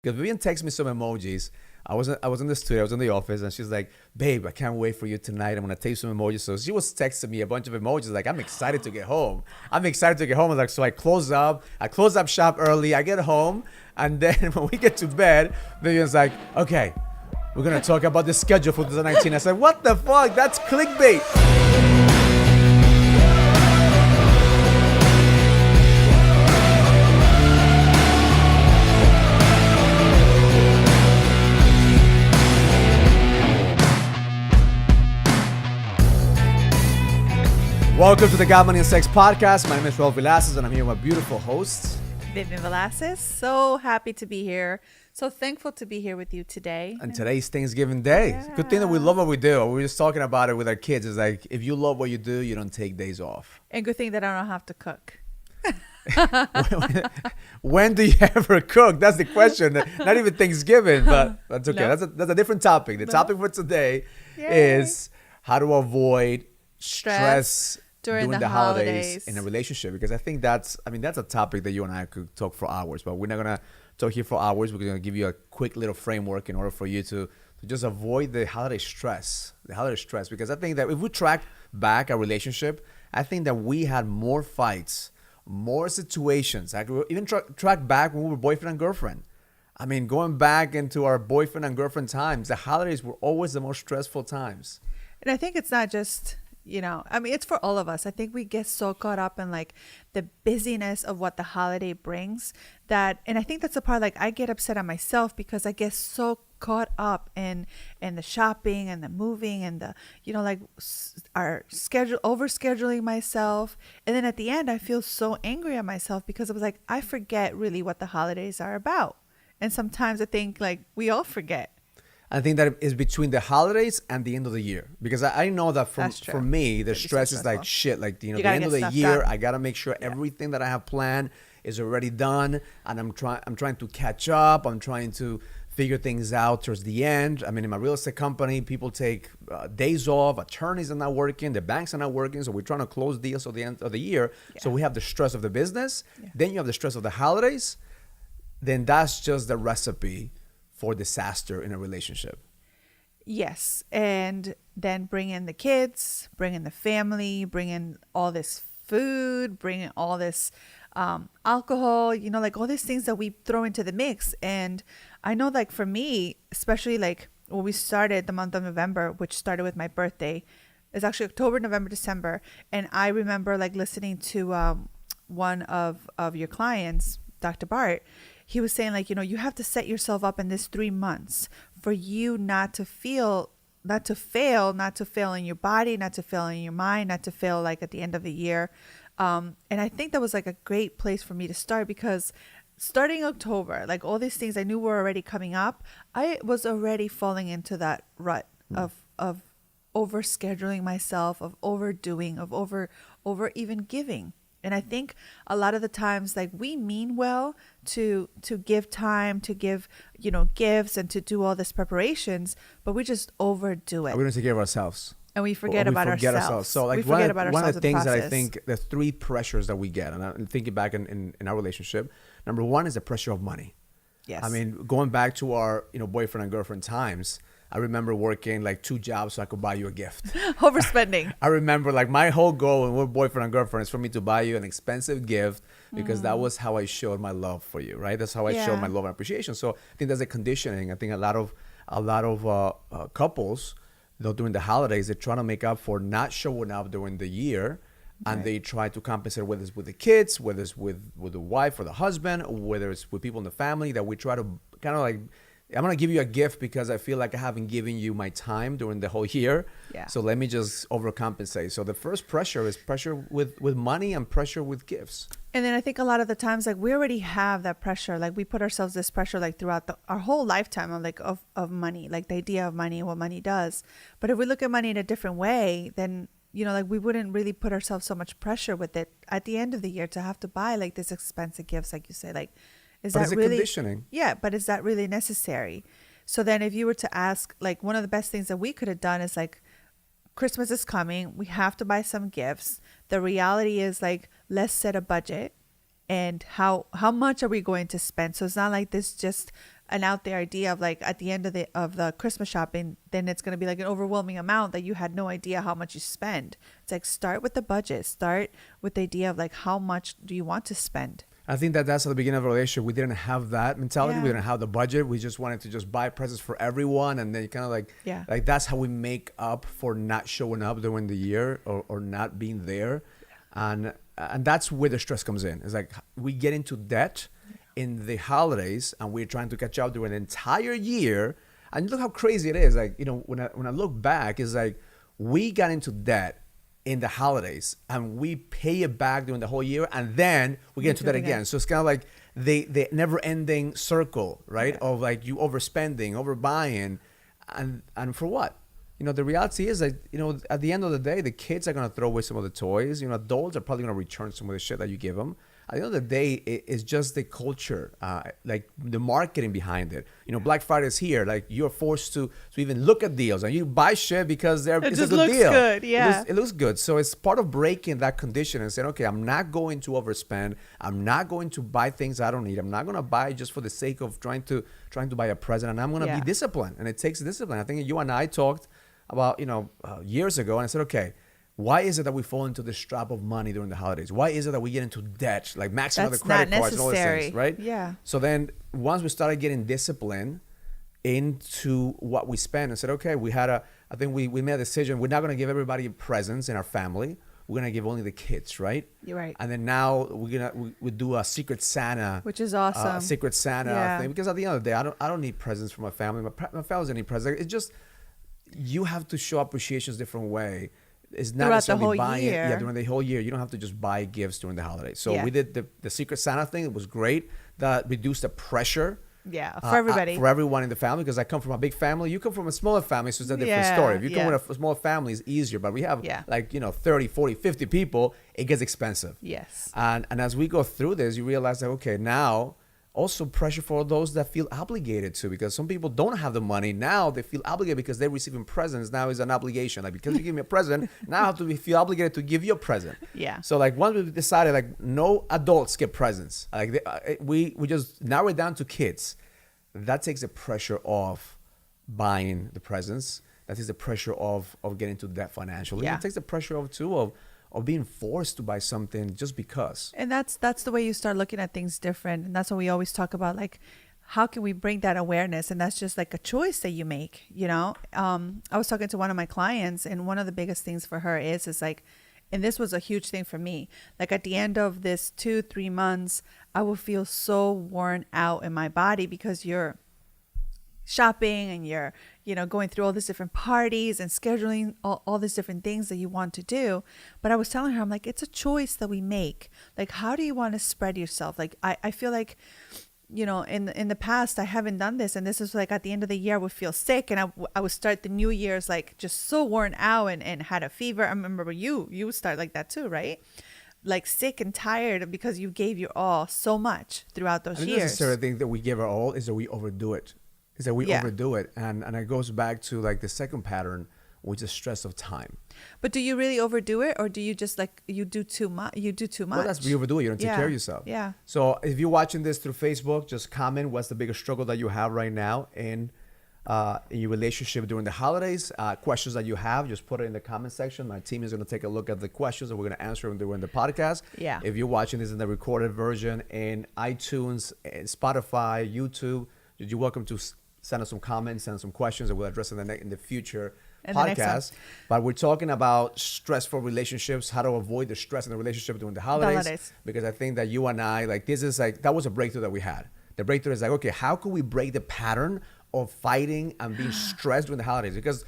Because Vivian texted me some emojis. I was in the studio, I was in the office, and she's like, "Babe, I can't wait for you tonight. I'm gonna take some emojis." So she was texting me a bunch of emojis, like, "I'm excited to get home. I'm excited to get home." Like, so I close up shop early. I get home, and then when we get to bed, Vivian's like, "Okay, we're gonna talk about the schedule for 2019." I said, "What the fuck? That's clickbait." Welcome to the God, Money, and Sex podcast. My name is Vivian Villacis, and I'm here with my beautiful host, Vivian Villacis. So happy to be here. So thankful to be here with you today. and today's Thanksgiving Day. Yeah. Good thing that we love what we do. We were just talking about it with our kids. It's like, if you love what you do, you don't take days off. And good thing that I don't have to cook. When do you ever cook? That's the question. Not even Thanksgiving, but that's okay. No. That's a different topic. The topic for today is how to avoid stress during the holidays in a relationship, because I think that's a topic that you and I could talk for hours, but we're not gonna talk here for hours. We're gonna give you a quick little framework in order for you to just avoid the holiday stress. Because I think that if we track back our relationship, I think that we had more fights, more situations. I could even track back when we were boyfriend and girlfriend. I mean, going back into our boyfriend and girlfriend times, the holidays were always the most stressful times. And I think it's not just, it's for all of us. I think we get so caught up in like the busyness of what the holiday brings and I think that's the part, like, I get upset at myself because I get so caught up in the shopping and the moving and the, our schedule, over scheduling myself. And then at the end, I feel so angry at myself because I was like, I forget really what the holidays are about. And sometimes I think like we all forget. I think that is between the holidays and the end of the year, because I know that for me, the stress is like shit. Like, the end of the year, I got to make sure everything that I have planned is already done. And I'm trying to catch up. I'm trying to figure things out towards the end. I mean, in my real estate company, people take days off. Attorneys are not working. The banks are not working. So we're trying to close deals at the end of the year. Yeah. So we have the stress of the business. Yeah. Then you have the stress of the holidays. Then that's just the recipe for disaster in a relationship. Yes. And then bring in the kids, bring in the family, bring in all this food, bring in all this alcohol, like all these things that we throw into the mix. And I know, like, for me, especially like when we started the month of November, which started with my birthday, it's actually October, November, December. And I remember like listening to one of your clients, Dr. Bart. He was saying, like, you have to set yourself up in this 3 months for you not to fail in your body, not to fail in your mind, not to fail like at the end of the year. And I think that was like a great place for me to start, because starting October, like all these things I knew were already coming up, I was already falling into that rut of over scheduling myself, of overdoing, of over even giving. And I think a lot of the times, like, we mean well to give time, to give, gifts and to do all this preparations, but we just overdo it. We don't take care of ourselves. And we forget about ourselves. So like one of the things that I think, the three pressures that we get, and I'm thinking back in our relationship, number one is the pressure of money. Yes. I mean, going back to our, boyfriend and girlfriend times, I remember working like 2 jobs so I could buy you a gift. Overspending. I remember like my whole goal when we're boyfriend and girlfriend is for me to buy you an expensive gift, because that was how I showed my love for you, right? That's how I showed my love and appreciation. So I think that's a conditioning. I think a lot of couples, during the holidays, they're trying to make up for not showing up during the year. And they try to compensate, whether it's with the kids, whether it's with the wife or the husband, or whether it's with people in the family, that we try to kind of like, I'm going to give you a gift because I feel like I haven't given you my time during the whole year. Yeah. So let me just overcompensate. So the first pressure is pressure with money and pressure with gifts. And then I think a lot of the times, like, we already have that pressure. Like, we put ourselves this pressure like throughout our whole lifetime of money, like the idea of money and what money does. But if we look at money in a different way, then, like, we wouldn't really put ourselves so much pressure with it at the end of the year to have to buy like these expensive gifts, like you say, like, is that really conditioning? Yeah, but is that really necessary? So then if you were to ask, like, one of the best things that we could have done is, like, Christmas is coming. We have to buy some gifts. The reality is, like, let's set a budget and how much are we going to spend? So it's not like this just an out there idea of like at the end of the Christmas shopping, then it's going to be like an overwhelming amount that you had no idea how much you spend. It's like start with the budget, start with the idea of like how much do you want to spend. I think that that's at the beginning of a relationship. We didn't have that mentality. Yeah. We didn't have the budget. We just wanted to just buy presents for everyone. And then kind of like that's how we make up for not showing up during the year or not being there. And that's where the stress comes in. It's like we get into debt in the holidays and we're trying to catch up during the entire year. And look how crazy it is. Like, you know, when I look back, it's like we got into debt in the holidays and we pay it back during the whole year, and then we get into that again. So it's kind of like the never ending circle, right? Yeah. Of like you overspending, overbuying, and for what? You know, the reality is that, you know, at the end of the day, the kids are going to throw away some of the toys. You know, adults are probably going to return some of the shit that you give them. At the end of the day, it's just the culture, like the marketing behind it. You know, Black Friday is here. Like you're forced to even look at deals, and you buy shit because it's a good deal. It looks good, yeah. It looks good. So it's part of breaking that condition and saying, okay, I'm not going to overspend. I'm not going to buy things I don't need. I'm not going to buy just for the sake of trying to buy a present. And I'm going to be disciplined. And it takes discipline. I think you and I talked about, you know, years ago, and I said, okay, why is it that we fall into this trap of money during the holidays? Why is it that we get into debt, like maxing out the credit cards and all these things, right? Yeah. So then once we started getting discipline into what we spend and said, okay, I think we made a decision. We're not going to give everybody presents in our family. We're going to give only the kids, right? You're right. And then now we do a Secret Santa. Which is awesome. Secret Santa thing. Because at the end of the day, I don't need presents from my family. My family doesn't need presents. It's just, you have to show appreciation a different way. It's not necessarily buying it. Yeah, during the whole year. You don't have to just buy gifts during the holidays. So we did the Secret Santa thing. It was great. That reduced the pressure. Yeah, for everybody. For everyone in the family, because I come from a big family. You come from a smaller family, so it's a different story. If you come with a smaller family, it's easier. But we have like, you know, 30, 40, 50 people. It gets expensive. Yes. And as we go through this, you realize that, okay, now also pressure for those that feel obligated to, because some people don't have the money. Now they feel obligated because they're receiving presents. Now is an obligation. Like, because you give me a present, now I have to feel obligated to give you a present. Yeah. So like once we decided like no adults get presents, like we just narrow it down to kids. That takes the pressure off buying the presents. That takes the pressure of getting into debt financially. It takes the pressure off too of being forced to buy something just because. And that's the way you start looking at things different. And that's what we always talk about, like, how can we bring that awareness? And that's just like a choice that you make, you know? I was talking to one of my clients, and one of the biggest things for her is like, and this was a huge thing for me, like at the end of this 2-3 months, I will feel so worn out in my body because you're shopping and you're, you know, going through all these different parties and scheduling all these different things that you want to do. But I was telling her, I'm like, it's a choice that we make. Like, how do you want to spread yourself? Like, I feel like, you know, in the past, I haven't done this. And this is like at the end of the year, I would feel sick. And I would start the New Year's like just so worn out and had a fever. I remember you would start like that too, right? Like sick and tired because you gave your all so much throughout those years. The necessary thing that we give our all is that we overdo it. Is that we overdo it. And it goes back to like the second pattern, which is stress of time. But do you really overdo it, or do you just like, you do too much? Well, that's you overdo it. You don't take care of yourself. Yeah. So if you're watching this through Facebook, just comment what's the biggest struggle that you have right now in your relationship during the holidays. Questions that you have, just put it in the comment section. My team is going to take a look at the questions and we're going to answer them during the podcast. Yeah. If you're watching this in the recorded version in iTunes, Spotify, YouTube, you're welcome to send us some comments, send us some questions that we'll address in the future podcast. But we're talking about stressful relationships, how to avoid the stress in the relationship during the holidays. Because I think that you and I, like, this is like, that was a breakthrough that we had. The breakthrough is like, okay, how can we break the pattern of fighting and being stressed during the holidays? Because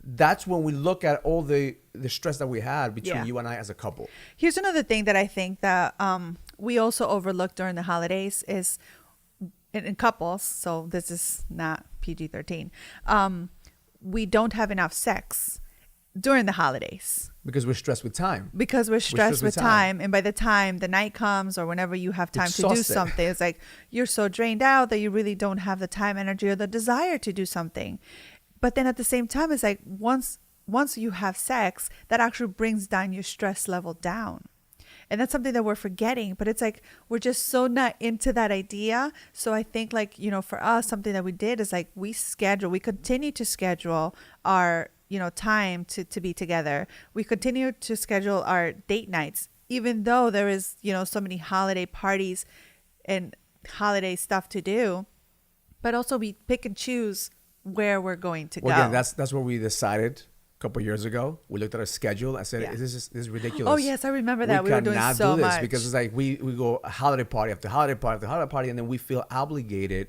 that's when we look at all the stress that we had between you and I as a couple. Here's another thing that I think that we also overlook during the holidays is, in couples, so this is not PG-13, we don't have enough sex during the holidays. Because we're stressed with time. Because we're stressed with time. And by the time the night comes or whenever you have time to do something, it's like you're so drained out that you really don't have the time, energy, or the desire to do something. But then at the same time, it's like once you have sex, that actually brings down your stress level down. And that's something that we're forgetting, but it's like we're just so not into that idea. So I think, like, for us, something that we did is like we continue to schedule our, time to be together. We continue to schedule our date nights, even though there is, so many holiday parties and holiday stuff to do, but also we pick and choose where we're going to go. Again, that's what we decided a couple of years ago. We looked at our schedule and said, this is ridiculous. Oh yes, I remember that. We were doing so much because it's like we go holiday party after holiday party after holiday party, and then we feel obligated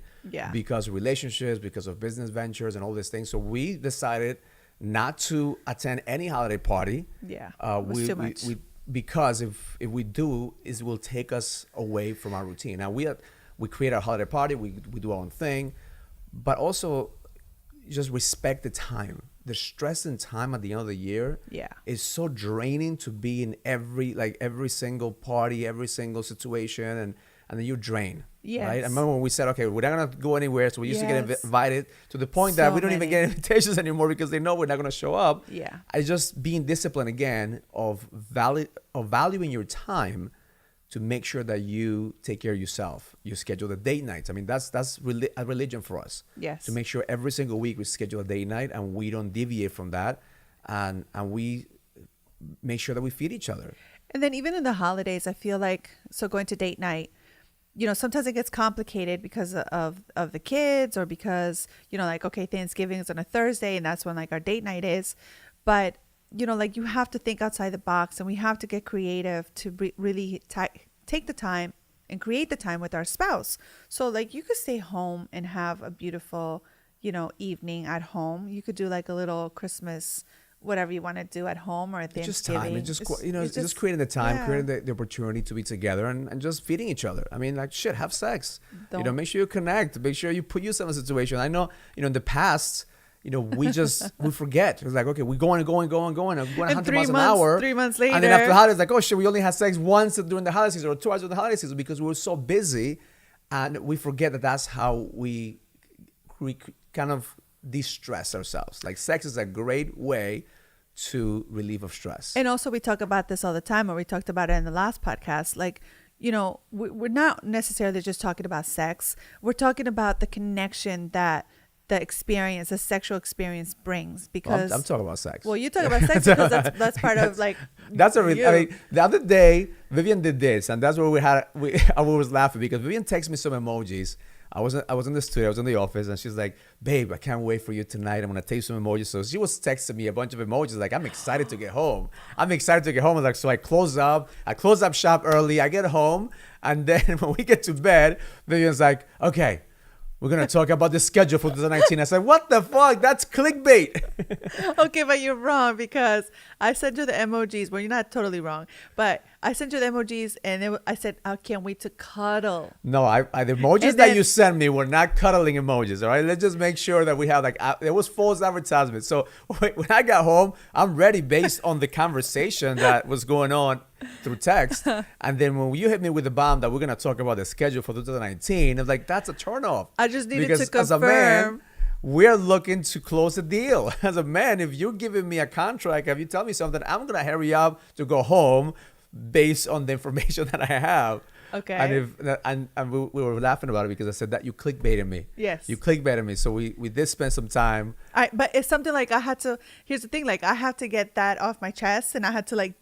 because of relationships, because of business ventures and all these things. So we decided not to attend any holiday party. Yeah, it was too much. Because if we do, it will take us away from our routine. Now we create our holiday party, we do our own thing, but also just respect the time. The stress and time at the end of the year is so draining to be in every single party, every single situation, and then you drain. Yes. Right? I remember when we said, okay, we're not going to go anywhere. So we used to get invited to the point that we don't even get invitations anymore because they know we're not going to show up. Yeah. It's just being disciplined again of valuing your time to make sure that you take care of yourself. You schedule the date nights. I mean, that's really a religion for us. Yes. To make sure every single week we schedule a date night and we don't deviate from that, and we make sure that we feed each other. And then even in the holidays, I feel like, so going to date night, sometimes it gets complicated because of the kids, or because, like, okay, Thanksgiving is on a Thursday and that's when like our date night is. But, like, you have to think outside the box, and we have to get creative to really take the time and create the time with our spouse. So like you could stay home and have a beautiful, evening at home. You could do like a little Christmas, whatever you want to do at home, or at Thanksgiving. It's just creating the time, creating the opportunity to be together, and just feeding each other. I mean, like, shit, have sex. Make sure you connect. Make sure you put yourself in a situation. I know, in the past, we forget. It's like, okay, we're going. I'm going 100 miles an hour. 3 months later. And then after the holidays, like, oh shit, we only had sex once during the holiday season or twice during the holiday season because we were so busy, and we forget that that's how we kind of de-stress ourselves. Like, sex is a great way to relieve of stress. And also, we talk about this all the time, or we talked about it in the last podcast. Like, we're not necessarily just talking about sex. We're talking about the connection that the sexual experience brings. Because I'm talking about sex. Well, you talk about sex because that's part of like. The other day Vivian did this, and that's where I was laughing because Vivian texted me some emojis. I was in the studio, I was in the office, and she's like, "Babe, I can't wait for you tonight. I'm gonna take some emojis." So she was texting me a bunch of emojis, like, "I'm excited to get home. I'm excited to get home." Like, so I close up shop early. I get home, and then when we get to bed, Vivian's like, "Okay, we're going to talk about the schedule for 2019. I said, what the fuck? That's clickbait. Okay, but you're wrong, because I sent you the emojis. Well, you're not totally wrong, but I sent you the emojis, and I said, I can't wait to cuddle. No, the emojis that you sent me were not cuddling emojis, all right? Let's just make sure that we have, like, there was false advertisement. So when I got home, I'm ready based on the conversation that was going on through text. And then when you hit me with the bomb that we're going to talk about the schedule for 2019, I'm like, that's a turnoff. I just needed because to confirm. As a man, we're looking to close a deal. As a man, if you're giving me a contract, if you tell me something, I'm going to hurry up to go home based on the information that I have. Okay. And we were laughing about it because I said that you clickbaited me. Yes. You clickbaited me. So we did spend some time. But it's something like here's the thing, like I have to get that off my chest, and I had to like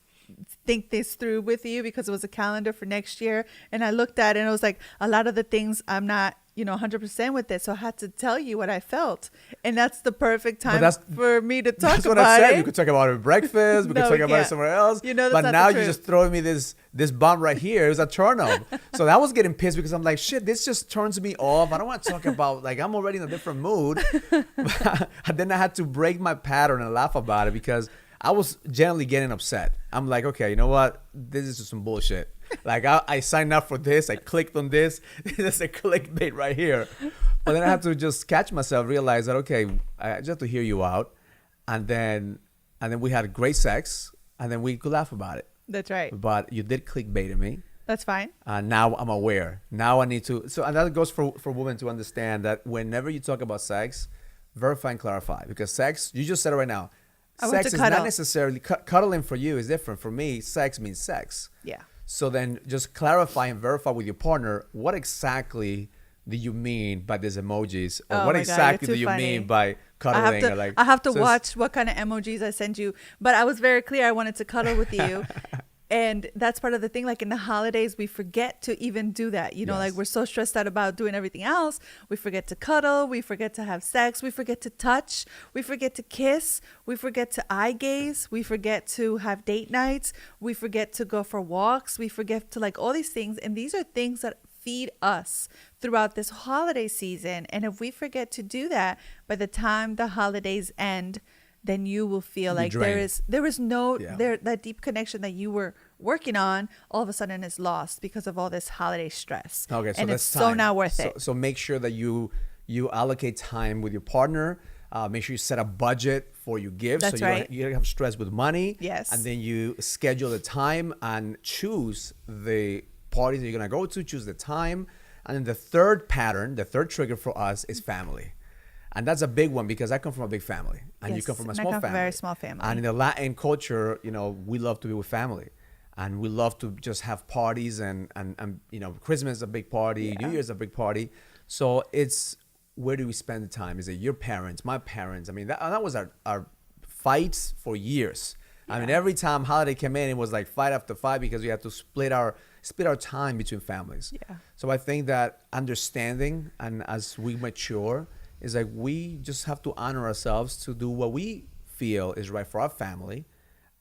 think this through with you because it was a calendar for next year. And I looked at it and it was like a lot of the things I'm not, 100% with it. So I had to tell you what I felt. And that's the perfect time for me to talk about it. That's what I said. You could talk about it at breakfast. We could talk about it somewhere else. But now you're just throwing me this bomb right here. It was a turn on. So I was getting pissed because I'm like, shit, this just turns me off. I don't want to talk about, like, I'm already in a different mood. And then I had to break my pattern and laugh about it because I was generally getting upset. I'm like, okay, you know what? This is just some bullshit. Like, I signed up for this. I clicked on this. This is a clickbait right here. But then I had to just catch myself, realize that, okay, I just have to hear you out. And then we had great sex. And then we could laugh about it. That's right. But you did clickbait me. That's fine. And now I'm aware. Now I need to. So, and that goes for women to understand that whenever you talk about sex, verify and clarify. Because sex, you just said it right now. Sex is not necessarily cuddling for you is different. For me, sex means sex. Yeah. So then just clarify and verify with your partner what exactly do you mean by these emojis, or Oh what my God, exactly you're do too you funny. mean by cuddling? Or like, I have to so it's- watch what kind of emojis I send you. But I was very clear. I wanted to cuddle with you. And that's part of the thing. Like in the holidays, we forget to even do that. You know, like Yes. we're so stressed out about doing everything else. We forget to cuddle. We forget to have sex. We forget to touch. We forget to kiss. We forget to eye gaze. We forget to have date nights. We forget to go for walks. We forget to like all these things. And these are things that feed us throughout this holiday season. And if we forget to do that, by the time the holidays end, then you will feel You'll be like drained. there is no Yeah. that deep connection that you were working on all of a sudden is lost because of all this holiday stress. Okay, so and that's it's time. so not worth it. So make sure that you allocate time with your partner. Make sure you set a budget for your gifts. That's so right. You don't have stress with money. Yes. And then you schedule the time and choose the parties that you're gonna go to. Choose the time. And then the third pattern, the third trigger for us is family. And that's a big one because I come from a big family, and you Yes, come from a and I small come from a family. very small family. And in the Latin culture, you know, we love to be with family, and we love to just have parties, and you know, Christmas is a big party, Yeah. New Year's is a big party. So it's, where do we spend the time? Is it your parents, my parents? I mean, that was our fights for years. I mean, Yeah. every time holiday came in, it was like fight after fight because we had to split our time between families. Yeah. So I think that understanding, and as we mature, is like we just have to honor ourselves to do what we feel is right for our family,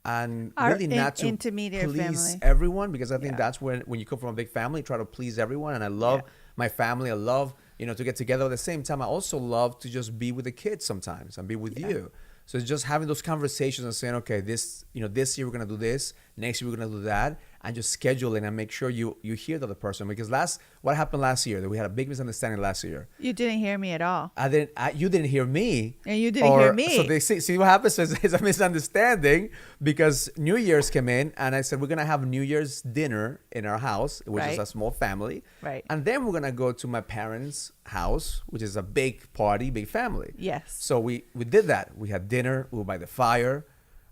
and Our really not to intermediate please family. everyone, because I think Yeah. that's when you come from a big family, try to please everyone. And I love my family. I love, you know, to get together. At the same time, I also love to just be with the kids sometimes and be with you. So it's just having those conversations and saying, okay, this year we're gonna do this, next year we're gonna do that, and just scheduling and make sure you hear the other person. Because what happened last year, that we had a big misunderstanding last year. You didn't hear me at all. You didn't hear me, And you didn't hear me. So they see what happens is it's a misunderstanding, because New Year's came in, and I said we're gonna have New Year's dinner in our house, which is Right. a small family, Right. and then we're gonna go to my parents' house, which is a big party, big family. Yes. So we did that. We had dinner. We were by the fire.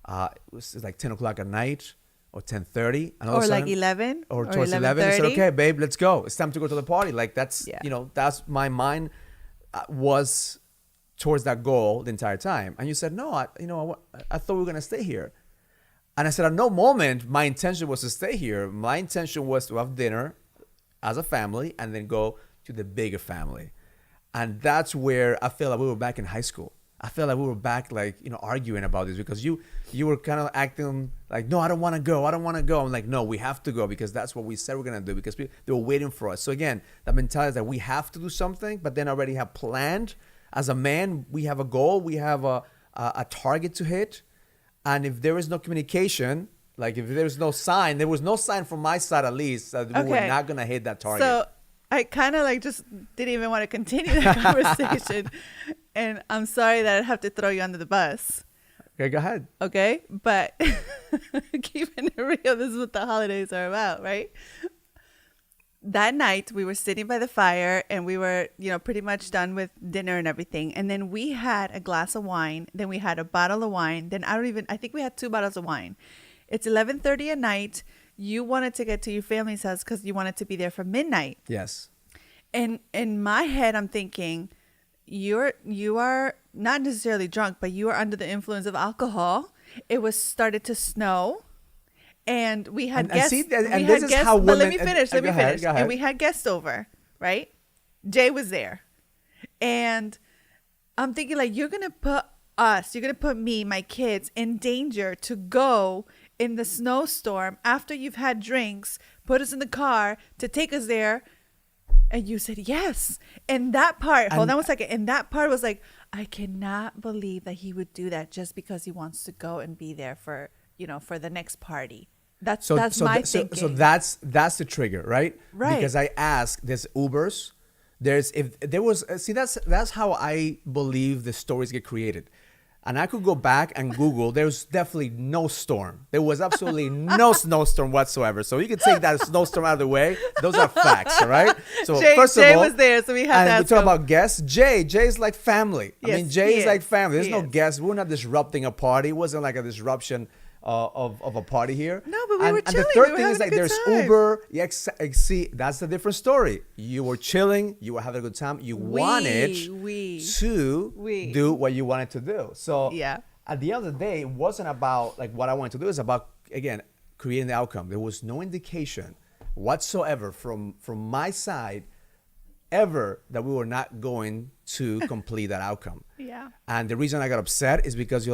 It was like 10 o'clock at night, or 10:30, and all Or of a like sudden, 11 or towards 11. I said, 11:30. okay, babe, let's go. It's time to go to the party. Like that's, Yeah. you know, that's my mind was towards that goal the entire time. And you said, no, I thought we were going to stay here. And I said, at no moment my intention was to stay here. My intention was to have dinner as a family and then go to the bigger family. And that's where I feel like we were back in high school. I felt like we were back, like, you know, arguing about this, because you were kind of acting like, no, I don't want to go. I'm like, no, we have to go, because that's what we said we're going to do, because they were waiting for us. So again, that mentality is that we have to do something, but then already have planned. As a man, we have a goal. We have a target to hit. And if there is no communication, like if there's no sign, there was no sign from my side at least, that we were Okay. not going to hit that target. So I kind of like just didn't even want to continue the conversation. And I'm sorry that I have to throw you under the bus. Okay, go ahead. Okay. But keeping it real, this is what the holidays are about, right? That night we were sitting by the fire and we were, you know, pretty much done with dinner and everything. And then we had a glass of wine. Then we had a bottle of wine. Then I think we had 2 bottles of wine. It's 11:30 at night. You wanted to get to your family's house because you wanted to be there for midnight. Yes. And in my head, I'm thinking, you are not necessarily drunk, but you are under the influence of alcohol. It was started to snow, and we had guests. But let me finish. Go ahead. And we had guests over, right? Jay was there, and I'm thinking like, you're gonna put me, my kids, in danger to go in the snowstorm after you've had drinks, put us in the car to take us there. And you said yes. And that part, hold on one second. And that part was like, I cannot believe that he would do that just because he wants to go and be there for, you know, for the next party. That's my thinking. So that's the trigger, right? Right. Because I asked, there's Ubers, that's how I believe the stories get created. And I could go back and Google, there's definitely no storm. There was absolutely no snowstorm whatsoever. So you can take that snowstorm out of the way. Those are facts, all right? So Jay first of all, was there, so we had and to we ask talk him. about guests. Jay's like family. I Yes, mean, Jay he is like is. family. There's He no is. guests. We're not disrupting a party. It wasn't like a disruption of a party here. No, but we were And the chilling. third We were thing is having a like good there's time. Uber. Yeah, see, that's a different story. You were chilling. You were having a good time. You wanted to do what you wanted to do. So Yeah. at the end of the day, it wasn't about like what I wanted to do. It was about, again, creating the outcome. There was no indication whatsoever from my side ever that we were not going to complete that outcome. Yeah. And the reason I got upset is because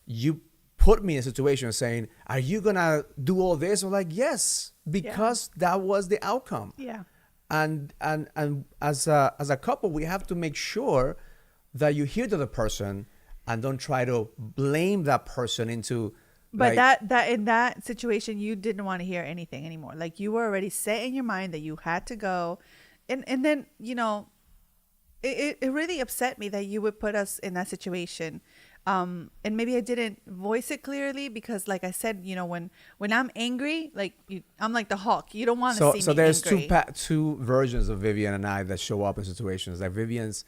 you put me in a situation saying, are you gonna do all this? I'm like, yes, because that was the outcome. Yeah. And as a couple, we have to make sure that you hear the other person and don't try to blame that person into. But like, that in that situation, you didn't want to hear anything anymore. Like you were already set in your mind that you had to go, and then it really upset me that you would put us in that situation. And maybe I didn't voice it clearly because, like I said, when I'm angry, like I'm like the Hulk. You don't want to see me. So there's angry. two versions of Vivian and I that show up in situations. Like Vivian's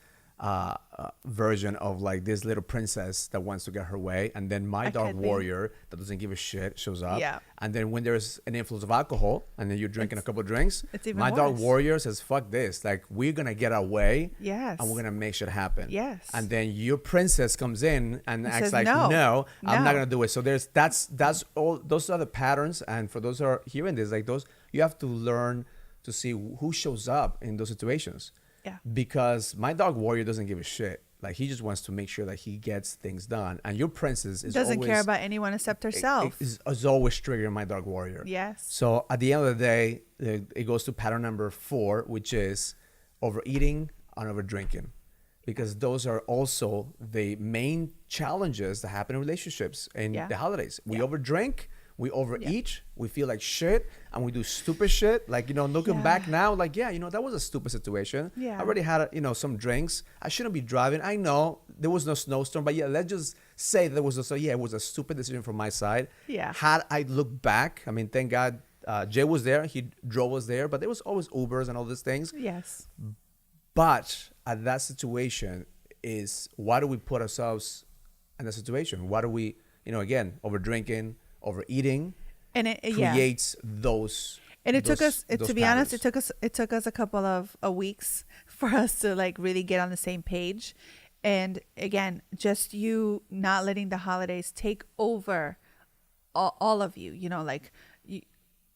version of like this little princess that wants to get her way, and then my dog warrior that doesn't give a shit shows up. Yeah. And then when there's an influence of alcohol, and then you're drinking a couple of drinks, it's even my dog worse. warrior says, "Fuck this! Like we're gonna get our way, Yes. and we're gonna make shit happen." Yes. And then your princess comes in and acts says, like, "No, I'm not no." gonna do it." So that's all. Those are the patterns, and for those who are hearing this, like those, you have to learn to see who shows up in those situations. Yeah. Because my dog warrior doesn't give a shit. Like he just wants to make sure that he gets things done. And your princess doesn't care about anyone except herself. Is always triggering my dog warrior. Yes. So at the end of the day, it goes to pattern number 4, which is overeating and over drinking, because those are also the main challenges that happen in relationships in the holidays. We overdrink. We overeat, we feel like shit, and we do stupid shit. Like, looking back now, like, that was a stupid situation. Yeah. I already had, some drinks. I shouldn't be driving. I know there was no snowstorm, but let's just say there was it was a stupid decision from my side. Yeah. Had I looked back, I mean, thank God Jay was there. He drove us there, but there was always Ubers and all these things. Yes. But at that situation is, why do we put ourselves in that situation? Why do we, again, over drinking, overeating, and it creates those. And it took us, those to be patterns. honest, it took us a couple of weeks for us to like really get on the same page. And again, just you not letting the holidays take over all of you, you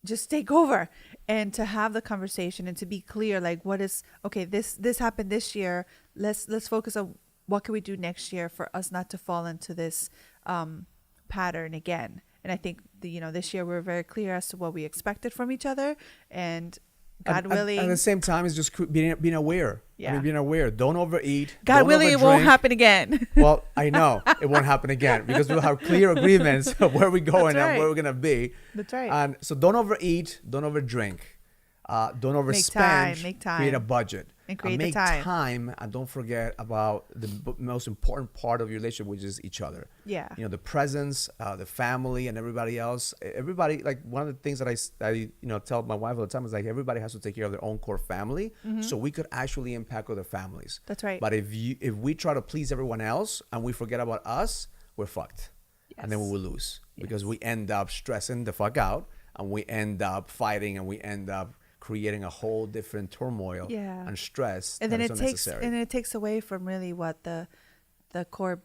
just take over, and to have the conversation and to be clear, like what is, okay, this happened this year. Let's focus on what can we do next year for us not to fall into this pattern again. And I think this year we're very clear as to what we expected from each other, and God willing. At the same time, it's just being aware. Yeah. I mean, being aware. Don't overeat. God don't willing, it won't overdrink. happen again. Well, I know it won't happen again because we'll have clear agreements of where we're going That's right. and where we're gonna be. That's right. And so don't overeat. Don't overdrink. Don't overspend. Make time. Create a budget. And create the make time. And don't forget about the most important part of your relationship, which is each other. Yeah. The presence, the family, and everybody else. Everybody, like one of the things that I tell my wife all the time is like everybody has to take care of their own core family, so we could actually impact other families. That's right. But if we try to please everyone else and we forget about us, we're fucked, and then we will lose because we end up stressing the fuck out, and we end up fighting, and we end up creating a whole different turmoil and stress, and then it takes away from really what the core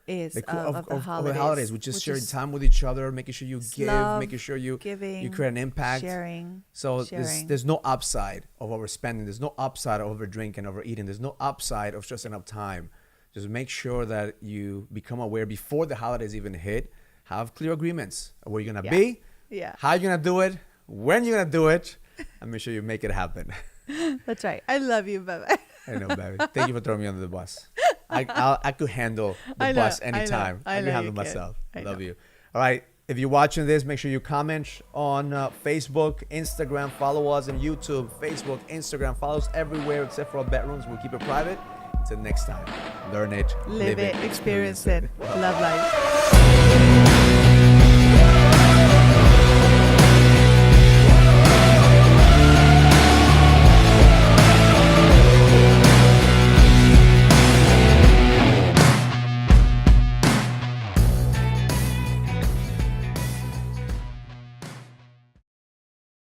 is of the holidays. Of the holidays, which is sharing time with each other, making sure you give, love, making sure you giving, create an impact, sharing. There's no upside of overspending. There's no upside of over drinking, overeating. There's no upside of stressing up time. Just make sure that you become aware before the holidays even hit. Have clear agreements of where you're gonna be, how you're gonna do it, when you're gonna do it, and make sure you make it happen. That's right. I love you, bye-bye. I know, baby. Thank you for throwing me under the bus. I could handle the bus anytime. I can handle myself. I love you. All right. If you're watching this, make sure you comment on Facebook, Instagram. Follow us on YouTube, Facebook, Instagram. Follow us everywhere except for our bedrooms. We'll keep it private. Until next time. Learn it. Live it. Experience it. Love life.